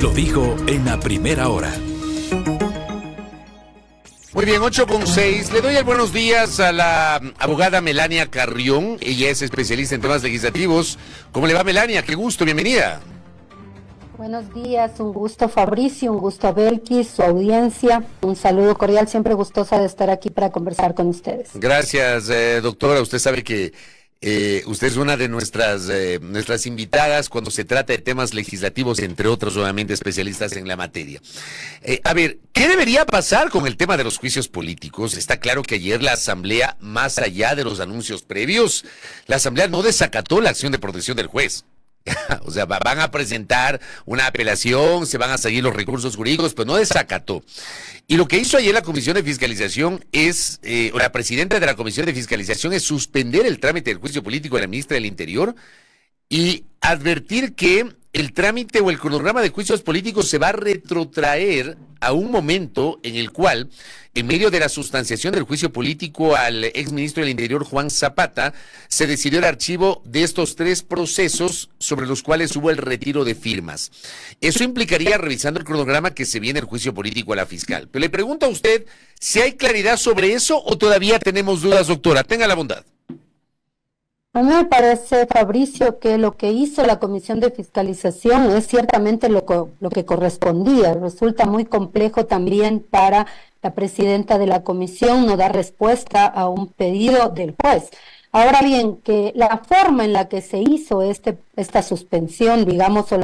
lo dijo en la primera hora. Muy bien, 8:06. Le doy el buenos días a la abogada Melania Carrión. Ella es especialista en temas legislativos. ¿Cómo le va, Melania? Qué gusto, bienvenida. Buenos días, un gusto Fabricio, un gusto Belkis, su audiencia. Un saludo cordial, siempre gustosa de estar aquí para conversar con ustedes. Gracias, doctora. Usted sabe que usted es una de nuestras invitadas cuando se trata de temas legislativos, entre otros, obviamente, especialistas en la materia. A ver, ¿qué debería pasar con el tema de los juicios políticos? Está claro que ayer la Asamblea, más allá de los anuncios previos, la Asamblea no desacató la acción de protección del juez. O sea, van a presentar una apelación, se van a seguir los recursos jurídicos, pero no desacató. Y lo que hizo ayer la Comisión de Fiscalización es, o la presidenta de la Comisión de Fiscalización es suspender el trámite del juicio político de la ministra del Interior y advertir que el trámite o el cronograma de juicios políticos se va a retrotraer a un momento en el cual, en medio de la sustanciación del juicio político al exministro del Interior, Juan Zapata, se decidió el archivo de estos 3 procesos sobre los cuales hubo el retiro de firmas. Eso implicaría, revisando el cronograma, que se viene el juicio político a la fiscal. Pero le pregunto a usted si hay claridad sobre eso o todavía tenemos dudas, doctora. Tenga la bondad. A mí me parece, Fabricio, que lo que hizo la Comisión de Fiscalización es ciertamente lo que correspondía. Resulta muy complejo también para la presidenta de la comisión no dar respuesta a un pedido del juez. Ahora bien, que la forma en la que se hizo esta suspensión, digamos, o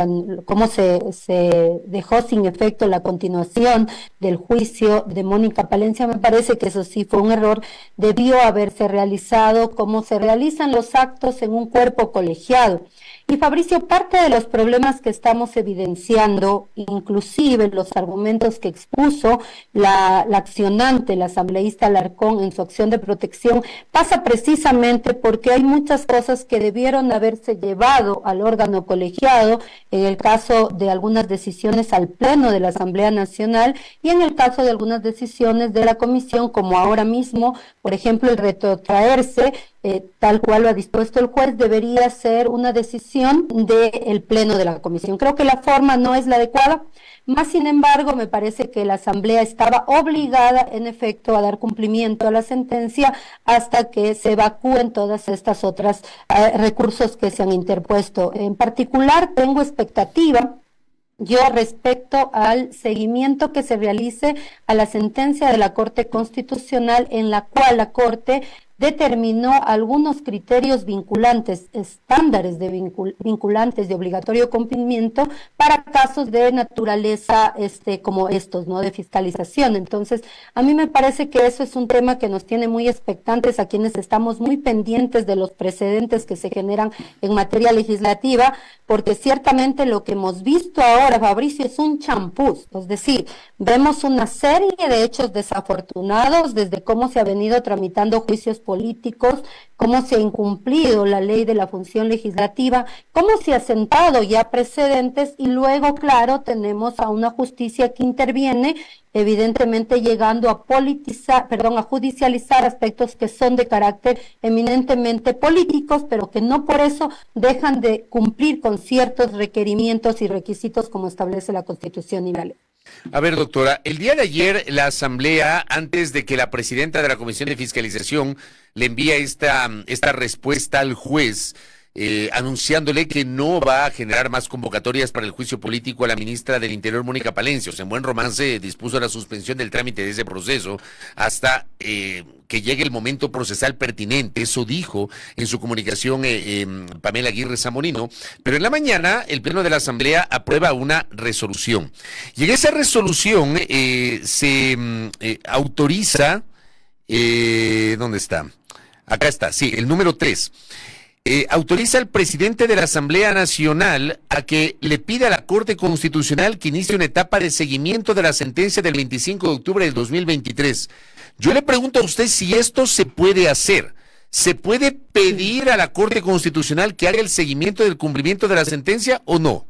cómo se dejó sin efecto la continuación del juicio de Mónica Palencia, me parece que eso sí fue un error. Debió haberse realizado como se realizan los actos en un cuerpo colegiado. Y Fabricio, parte de los problemas que estamos evidenciando, inclusive los argumentos que expuso la accionante, la asambleísta Alarcón, en su acción de protección, pasa precisamente porque hay muchas cosas que debieron haberse llevado al órgano colegiado, en el caso de algunas decisiones al Pleno de la Asamblea Nacional y en el caso de algunas decisiones de la Comisión, como ahora mismo, por ejemplo, el retrotraerse, tal cual lo ha dispuesto el juez, debería ser una decisión del Pleno de la Comisión. Creo que la forma no es la adecuada, más sin embargo me parece que la Asamblea estaba obligada en efecto a dar cumplimiento a la sentencia hasta que se evacúen todas estas otras recursos que se han interpuesto. En particular tengo expectativa yo respecto al seguimiento que se realice a la sentencia de la Corte Constitucional, en la cual la Corte determinó algunos criterios vinculantes, estándares de vinculantes de obligatorio cumplimiento para casos de naturaleza como estos, ¿no? De fiscalización. Entonces, a mí me parece que eso es un tema que nos tiene muy expectantes a quienes estamos muy pendientes de los precedentes que se generan en materia legislativa, porque ciertamente lo que hemos visto ahora, Fabricio, es un champús, es decir, vemos una serie de hechos desafortunados desde cómo se ha venido tramitando juicios políticos, cómo se ha incumplido la ley de la función legislativa, cómo se ha sentado ya precedentes y luego, claro, tenemos a una justicia que interviene, evidentemente llegando a judicializar aspectos que son de carácter eminentemente políticos, pero que no por eso dejan de cumplir con ciertos requerimientos y requisitos como establece la Constitución y la ley. A ver, doctora, el día de ayer la Asamblea, antes de que la presidenta de la Comisión de Fiscalización le envía esta respuesta al juez, anunciándole que no va a generar más convocatorias para el juicio político a la ministra del Interior, Mónica Palencia. O sea, en buen romance dispuso la suspensión del trámite de ese proceso hasta que llegue el momento procesal pertinente. Eso dijo en su comunicación Pamela Aguirre Zamorino. Pero en la mañana el Pleno de la Asamblea aprueba una resolución. Y en esa resolución se autoriza, ¿dónde está? Acá está, sí, el número 3. Autoriza al presidente de la Asamblea Nacional a que le pida a la Corte Constitucional que inicie una etapa de seguimiento de la sentencia del 25 de octubre del 2023. Yo le pregunto a usted si esto se puede hacer. ¿Se puede pedir a la Corte Constitucional que haga el seguimiento del cumplimiento de la sentencia o no?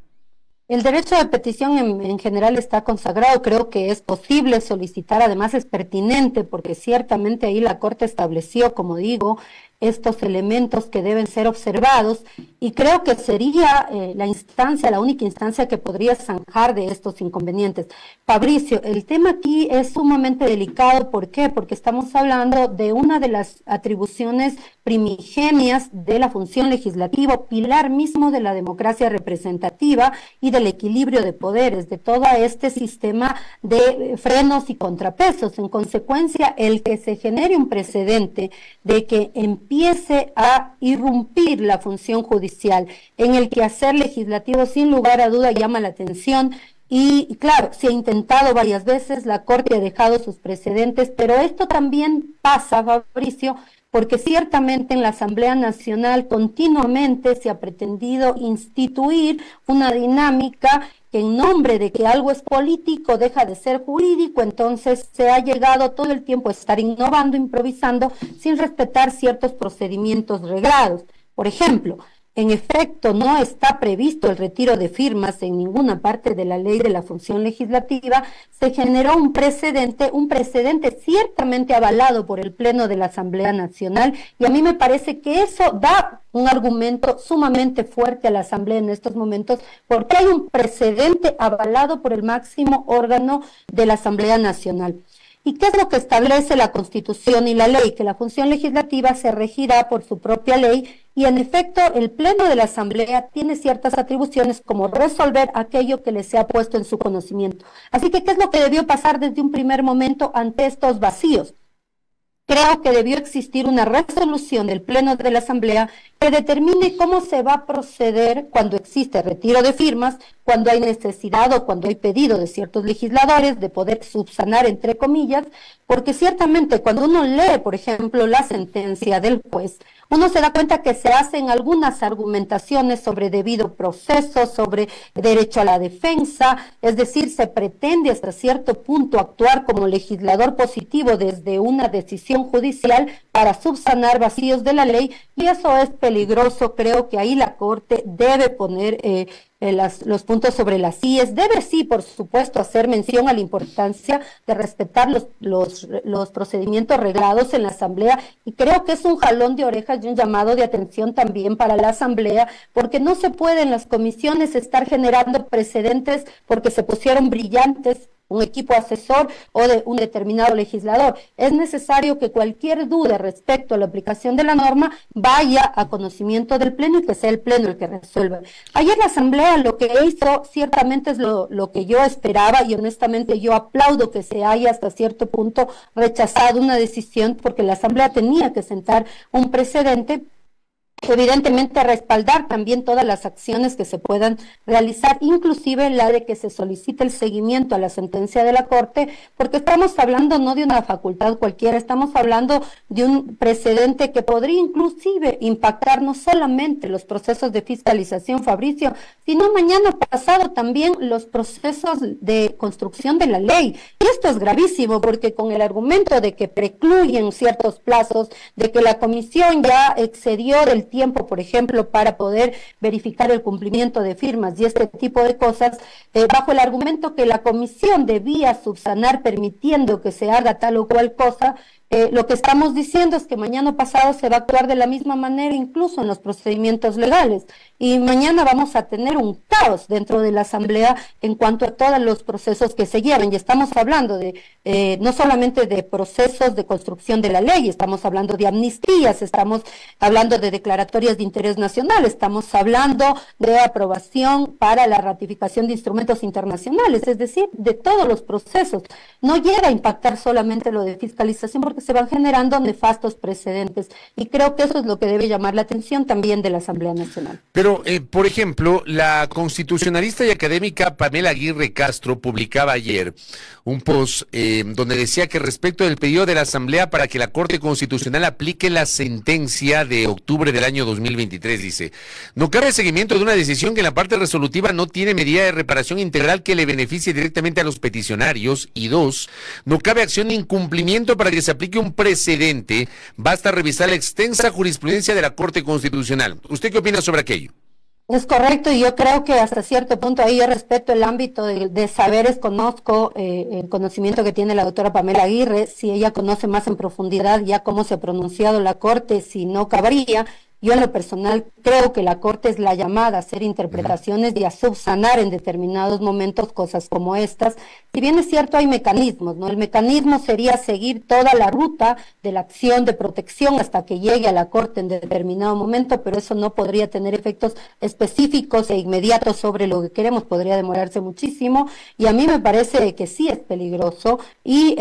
El derecho de petición en general está consagrado, creo que es posible solicitar, además es pertinente porque ciertamente ahí la Corte estableció, como digo, estos elementos que deben ser observados, y creo que sería la única instancia que podría zanjar de estos inconvenientes. Fabricio, el tema aquí es sumamente delicado. ¿Por qué? Porque estamos hablando de una de las atribuciones primigenias de la función legislativa, pilar mismo de la democracia representativa y del equilibrio de poderes, de todo este sistema de frenos y contrapesos. En consecuencia, el que se genere un precedente de que empiece a irrumpir la función judicial en el quehacer legislativo, sin lugar a duda llama la atención. Y claro, se ha intentado varias veces, la Corte ha dejado sus precedentes, pero esto también pasa, Fabricio, porque ciertamente en la Asamblea Nacional continuamente se ha pretendido instituir una dinámica que en nombre de que algo es político deja de ser jurídico. Entonces se ha llegado todo el tiempo a estar innovando, improvisando, sin respetar ciertos procedimientos reglados. Por ejemplo, en efecto, no está previsto el retiro de firmas en ninguna parte de la ley de la función legislativa. Se generó un precedente ciertamente avalado por el Pleno de la Asamblea Nacional, y a mí me parece que eso da un argumento sumamente fuerte a la Asamblea en estos momentos, porque hay un precedente avalado por el máximo órgano de la Asamblea Nacional. ¿Y qué es lo que establece la Constitución y la ley? Que la función legislativa se regirá por su propia ley, y en efecto el Pleno de la Asamblea tiene ciertas atribuciones como resolver aquello que le sea puesto en su conocimiento. Así que, ¿qué es lo que debió pasar desde un primer momento ante estos vacíos? Creo que debió existir una resolución del Pleno de la Asamblea que determine cómo se va a proceder cuando existe retiro de firmas, cuando hay necesidad o cuando hay pedido de ciertos legisladores de poder subsanar, entre comillas, porque ciertamente cuando uno lee, por ejemplo, la sentencia del juez, uno se da cuenta que se hacen algunas argumentaciones sobre debido proceso, sobre derecho a la defensa, es decir, se pretende hasta cierto punto actuar como legislador positivo desde una decisión judicial para subsanar vacíos de la ley, y eso es peligroso. Creo que ahí la Corte debe poner los puntos sobre las íes, debe sí, por supuesto, hacer mención a la importancia de respetar los procedimientos reglados en la Asamblea, y creo que es un jalón de orejas y un llamado de atención también para la Asamblea, porque no se puede en las comisiones estar generando precedentes porque se pusieron brillantes un equipo asesor o de un determinado legislador. Es necesario que cualquier duda respecto a la aplicación de la norma vaya a conocimiento del Pleno y que sea el Pleno el que resuelva. Ayer la Asamblea lo que hizo ciertamente es lo que yo esperaba, y honestamente yo aplaudo que se haya hasta cierto punto rechazado una decisión, porque la Asamblea tenía que sentar un precedente, evidentemente respaldar también todas las acciones que se puedan realizar, inclusive la de que se solicite el seguimiento a la sentencia de la Corte, porque estamos hablando no de una facultad cualquiera, estamos hablando de un precedente que podría inclusive impactar no solamente los procesos de fiscalización, Fabricio, sino mañana pasado también los procesos de construcción de la ley. Y esto es gravísimo, porque con el argumento de que precluyen ciertos plazos, de que la comisión ya excedió del tiempo, por ejemplo, para poder verificar el cumplimiento de firmas y este tipo de cosas, bajo el argumento que la comisión debía subsanar permitiendo que se haga tal o cual cosa, lo que estamos diciendo es que mañana pasado se va a actuar de la misma manera, incluso en los procedimientos legales, y mañana vamos a tener un caos dentro de la Asamblea en cuanto a todos los procesos que se llevan. Y estamos hablando de no solamente de procesos de construcción de la ley, estamos hablando de amnistías, estamos hablando de declaratorias de interés nacional, estamos hablando de aprobación para la ratificación de instrumentos internacionales, es decir, de todos los procesos. No llega a impactar solamente lo de fiscalización, porque se van generando nefastos precedentes, y creo que eso es lo que debe llamar la atención también de la Asamblea Nacional. Pero, por ejemplo, la constitucionalista y académica Pamela Aguirre Castro publicaba ayer un post donde decía que respecto del pedido de la Asamblea para que la Corte Constitucional aplique la sentencia de octubre del año 2023, dice, no cabe seguimiento de una decisión que en la parte resolutiva no tiene medida de reparación integral que le beneficie directamente a los peticionarios, y dos, no cabe acción de incumplimiento para que se aplique un precedente, basta revisar la extensa jurisprudencia de la Corte Constitucional. ¿Usted qué opina sobre aquello? Es correcto, y yo creo que hasta cierto punto ahí yo respeto el ámbito de saberes, conozco el conocimiento que tiene la doctora Pamela Aguirre, si ella conoce más en profundidad ya cómo se ha pronunciado la Corte, si no cabría. Yo en lo personal creo que la Corte es la llamada a hacer interpretaciones y a subsanar en determinados momentos cosas como estas. Si bien es cierto, hay mecanismos, ¿no? El mecanismo sería seguir toda la ruta de la acción de protección hasta que llegue a la Corte en determinado momento, pero eso no podría tener efectos específicos e inmediatos sobre lo que queremos, podría demorarse muchísimo, y a mí me parece que sí es peligroso, y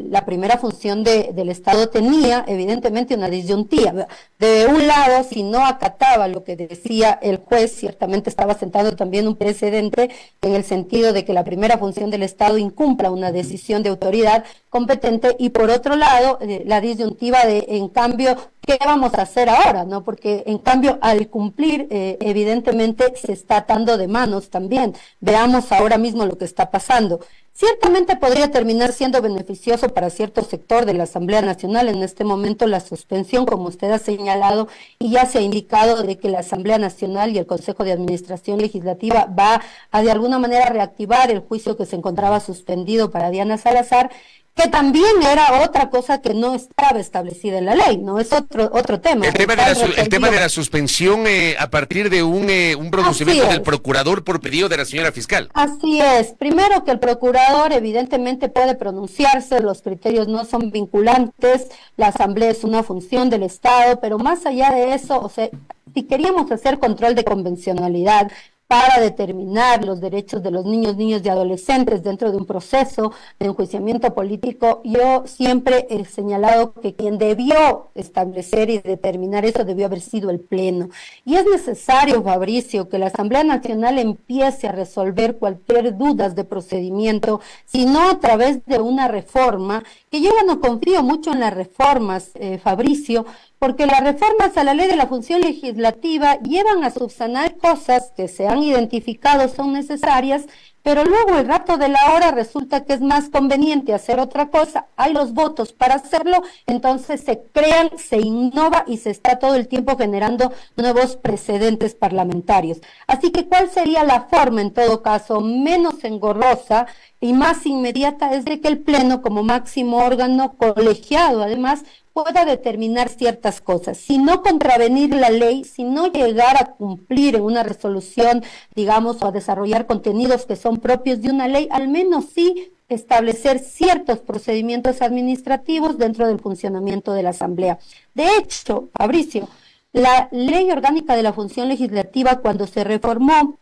la primera función del Estado tenía evidentemente una disyuntiva. De un lado, si no acataba lo que decía el juez, ciertamente estaba sentando también un precedente en el sentido de que la primera función del Estado incumpla una decisión de autoridad competente, y por otro lado, la disyuntiva de, en cambio, ¿qué vamos a hacer ahora? ¿No? Porque en cambio, al cumplir, evidentemente se está atando de manos también. Veamos ahora mismo lo que está pasando. Ciertamente podría terminar siendo beneficioso para cierto sector de la Asamblea Nacional en este momento la suspensión, como usted ha señalado, y ya se ha indicado de que la Asamblea Nacional y el Consejo de Administración Legislativa va a de alguna manera reactivar el juicio que se encontraba suspendido para Diana Salazar, que también era otra cosa que no estaba establecida en la ley, ¿no? Es otro tema. El tema de la suspensión a partir de un pronunciamiento del procurador por pedido de la señora fiscal. Así es. Primero, que el procurador evidentemente puede pronunciarse, los criterios no son vinculantes, la asamblea es una función del Estado, pero más allá de eso, o sea, si queríamos hacer control de convencionalidad para determinar los derechos de los niños, niñas y adolescentes dentro de un proceso de enjuiciamiento político, yo siempre he señalado que quien debió establecer y determinar eso debió haber sido el Pleno. Y es necesario, Fabricio, que la Asamblea Nacional empiece a resolver cualquier dudas de procedimiento, sino a través de una reforma, que yo ya no confío mucho en las reformas, Fabricio, porque las reformas a la ley de la función legislativa llevan a subsanar cosas que se han identificado son necesarias, pero luego el rato de la hora resulta que es más conveniente hacer otra cosa, hay los votos para hacerlo, entonces se crean, se innova y se está todo el tiempo generando nuevos precedentes parlamentarios. Así que, ¿cuál sería la forma, en todo caso, menos engorrosa y más inmediata? Es de que el Pleno, como máximo órgano colegiado, además, pueda determinar ciertas cosas, si no contravenir la ley, si no llegar a cumplir en una resolución, digamos, o a desarrollar contenidos que son propios de una ley, al menos sí establecer ciertos procedimientos administrativos dentro del funcionamiento de la Asamblea. De hecho, Fabricio, la Ley Orgánica de la Función Legislativa, cuando se reformó,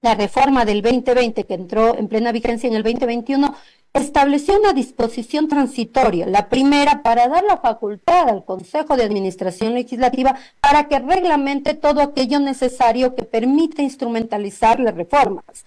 la reforma del 2020 que entró en plena vigencia en el 2021, estableció una disposición transitoria, la primera para dar la facultad al Consejo de Administración Legislativa para que reglamente todo aquello necesario que permite instrumentalizar las reformas.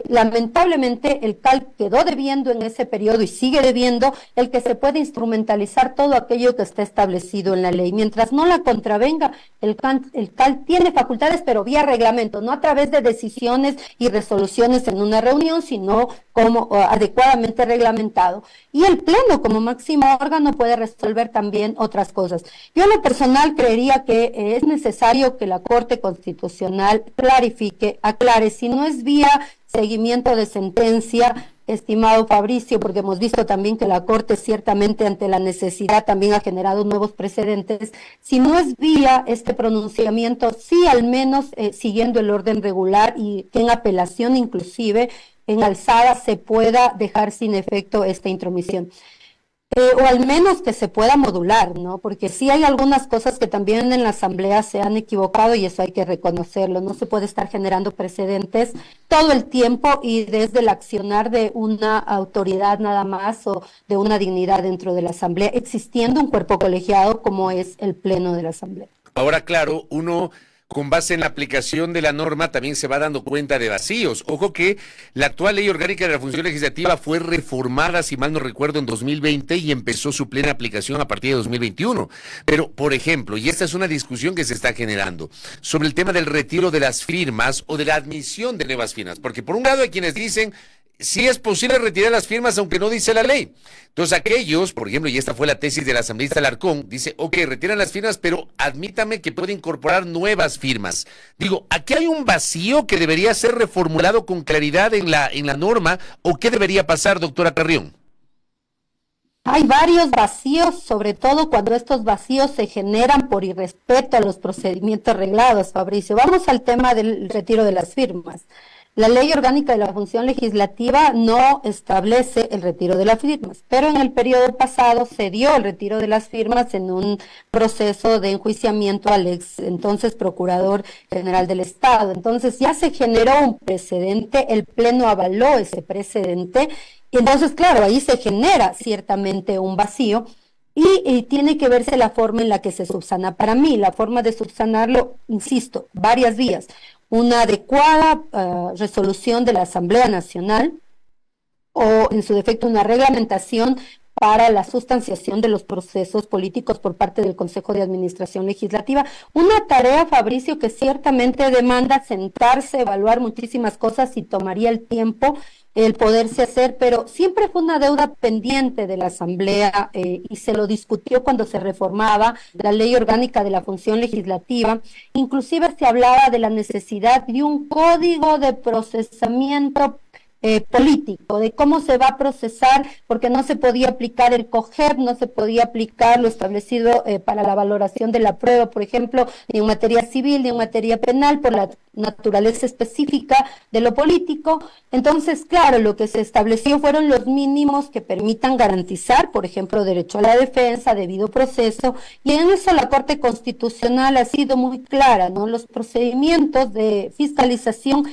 Lamentablemente el CAL quedó debiendo en ese periodo y sigue debiendo el que se puede instrumentalizar todo aquello que está establecido en la ley. Mientras no la contravenga, el CAL tiene facultades, pero vía reglamento, no a través de decisiones y resoluciones en una reunión, sino como adecuadamente reglamentado. Y el Pleno, como máximo órgano, puede resolver también otras cosas. Yo en lo personal creería que es necesario que la Corte Constitucional clarifique, aclare, si no es vía seguimiento de sentencia, estimado Fabricio, porque hemos visto también que la Corte ciertamente ante la necesidad también ha generado nuevos precedentes, si no es vía este pronunciamiento, sí al menos siguiendo el orden regular y que en apelación inclusive en alzada se pueda dejar sin efecto esta intromisión. O al menos que se pueda modular, ¿no? Porque sí hay algunas cosas que también en la Asamblea se han equivocado y eso hay que reconocerlo. No se puede estar generando precedentes todo el tiempo y desde el accionar de una autoridad nada más o de una dignidad dentro de la Asamblea, existiendo un cuerpo colegiado como es el Pleno de la Asamblea. Ahora, claro, uno con base en la aplicación de la norma también se va dando cuenta de vacíos. Ojo que la actual Ley Orgánica de la Función Legislativa fue reformada, si mal no recuerdo, en 2020 y empezó su plena aplicación a partir de 2021. Pero, por ejemplo, y esta es una discusión que se está generando, sobre el tema del retiro de las firmas o de la admisión de nuevas firmas, porque por un lado hay quienes dicen sí es posible retirar las firmas aunque no dice la ley. Entonces aquellos, por ejemplo, y esta fue la tesis del asambleísta Alarcón, dice, ok, retiran las firmas, pero admítame que puede incorporar nuevas firmas. Digo, aquí hay un vacío que debería ser reformulado con claridad en la norma, ¿o qué debería pasar, doctora Carrión? Hay varios vacíos, sobre todo cuando estos vacíos se generan por irrespeto a los procedimientos reglados, Fabricio. Vamos al tema del retiro de las firmas. La Ley Orgánica de la Función Legislativa no establece el retiro de las firmas, pero en el periodo pasado se dio el retiro de las firmas en un proceso de enjuiciamiento al ex entonces Procurador General del Estado. Entonces ya se generó un precedente, el Pleno avaló ese precedente, y entonces, claro, ahí se genera ciertamente un vacío y tiene que verse la forma en la que se subsana. Para mí, la forma de subsanarlo, insisto, varias vías. Una adecuada resolución de la Asamblea Nacional o, en su defecto, una reglamentación para la sustanciación de los procesos políticos por parte del Consejo de Administración Legislativa. Una tarea, Fabricio, que ciertamente demanda sentarse, evaluar muchísimas cosas y tomaría el tiempo el poderse hacer, pero siempre fue una deuda pendiente de la Asamblea y se lo discutió cuando se reformaba la Ley Orgánica de la Función Legislativa. Inclusive se hablaba de la necesidad de un código de procesamiento político, de cómo se va a procesar, porque no se podía aplicar el COGEP, no se podía aplicar lo establecido para la valoración de la prueba, por ejemplo, ni en materia civil, ni en materia penal, por la naturaleza específica de lo político. Entonces, claro, lo que se estableció fueron los mínimos que permitan garantizar, por ejemplo, derecho a la defensa, debido proceso, y en eso la Corte Constitucional ha sido muy clara, ¿no? Los procedimientos de fiscalización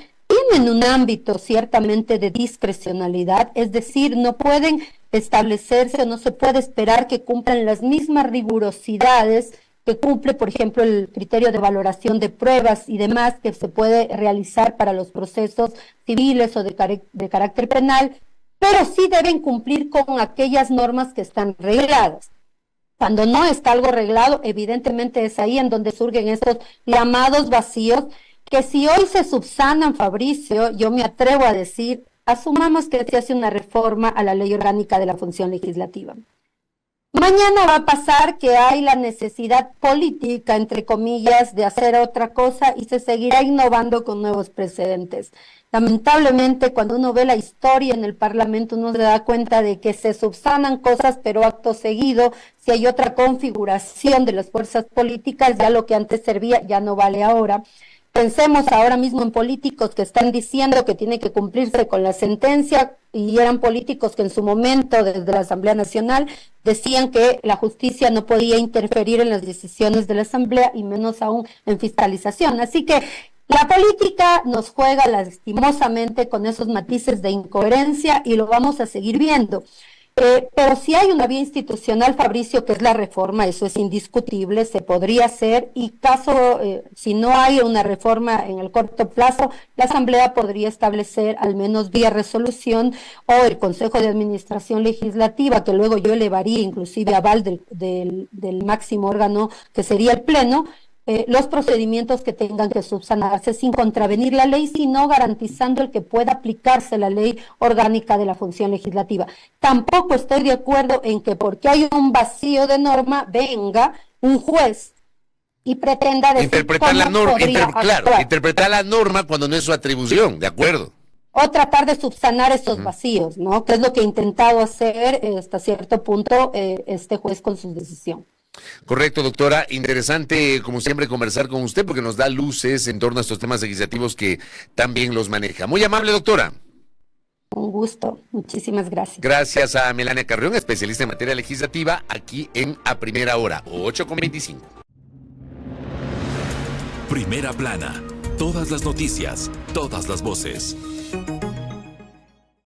tienen un ámbito ciertamente de discrecionalidad, es decir, no pueden establecerse o no se puede esperar que cumplan las mismas rigurosidades que cumple, por ejemplo, el criterio de valoración de pruebas y demás que se puede realizar para los procesos civiles o de carácter penal, pero sí deben cumplir con aquellas normas que están regladas. Cuando no está algo reglado, evidentemente es ahí en donde surgen estos llamados vacíos, que si hoy se subsanan, Fabricio, yo me atrevo a decir, asumamos que se hace una reforma a la Ley Orgánica de la Función Legislativa. Mañana va a pasar que hay la necesidad política, entre comillas, de hacer otra cosa y se seguirá innovando con nuevos precedentes. Lamentablemente, cuando uno ve la historia en el Parlamento, uno se da cuenta de que se subsanan cosas, pero acto seguido, si hay otra configuración de las fuerzas políticas, ya lo que antes servía ya no vale ahora. Pensemos ahora mismo en políticos que están diciendo que tiene que cumplirse con la sentencia y eran políticos que en su momento desde la Asamblea Nacional decían que la justicia no podía interferir en las decisiones de la Asamblea y menos aún en fiscalización. Así que la política nos juega lastimosamente con esos matices de incoherencia y lo vamos a seguir viendo. Pero si hay una vía institucional, Fabricio, que es la reforma, eso es indiscutible, se podría hacer y si no hay una reforma en el corto plazo, la Asamblea podría establecer al menos vía resolución o el Consejo de Administración Legislativa, que luego yo elevaría inclusive aval del máximo órgano que sería el Pleno, los procedimientos que tengan que subsanarse sin contravenir la ley, sino garantizando el que pueda aplicarse la Ley Orgánica de la Función Legislativa. Tampoco estoy de acuerdo en que porque hay un vacío de norma, venga un juez y pretenda decir interpretar la norma, interpretar la norma cuando no es su atribución, ¿de acuerdo? O tratar de subsanar esos vacíos, ¿no? Que es lo que ha intentado hacer hasta cierto punto este juez con su decisión. Correcto, doctora. Interesante, como siempre, conversar con usted porque nos da luces en torno a estos temas legislativos que también los maneja. Muy amable, doctora. Un gusto. Muchísimas gracias. Gracias a Melania Carrión, especialista en materia legislativa, aquí en A Primera Hora, 8:25. Primera Plana. Todas las noticias, todas las voces.